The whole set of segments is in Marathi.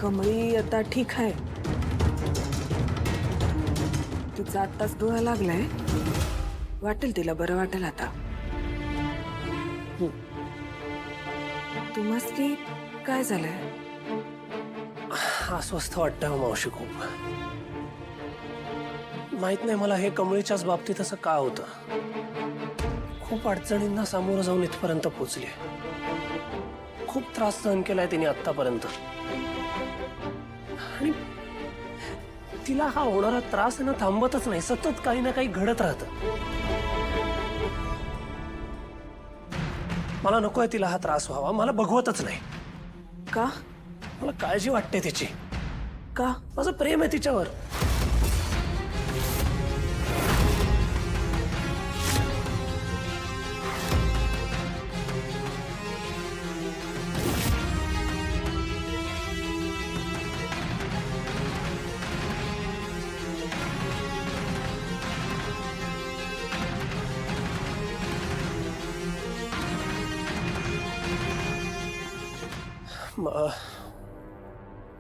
कमळी आता ठीक आहे. तिचा आत्ताच डोळा लागलाय. वाटेल तिला बरं वाटेल आता. तुम्हासनी काय झालंय? अस्वस्थ वाटतं हो मावशी खूप. माहित नाही मला हे कमळीच्याच बाबतीत असं का होतं. खूप अडचणींना सामोरं जाऊन इथपर्यंत पोहोचली. खूप त्रास सहन केलाय तिने आतापर्यंत. आणि तिला हा होणारा त्रास ना थांबतच नाही. सतत काही ना काही घडत राहतं. मला नकोय तिला हा त्रास व्हावा. मला बघवतच नाही. का? मला काळजी वाटते तिची. का? माझं प्रेम आहे तिच्यावर.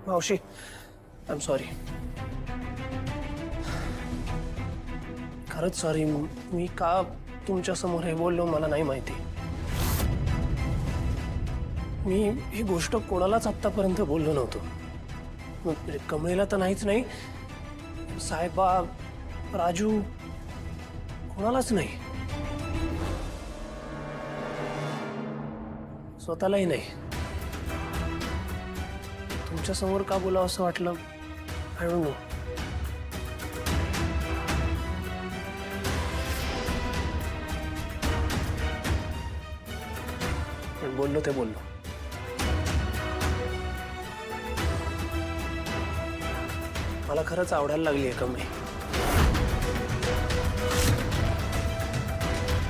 मावशी आय एम सॉरी. खरंच सॉरी. मी का तुमच्या समोर हे बोललो मला नाही माहिती. मी ही गोष्ट कोणालाच आतापर्यंत बोललो नव्हतो. म्हणजे कमळीला तर नाहीच नाही, साहेबा, राजू, कोणालाच नाही, स्वतःलाही नाही. तुमच्या समोर का बोलावं असं वाटलं आय डोंट नो. पण बोललो ते बोललो. मला खरंच आवडायला लागली आहे कमळी.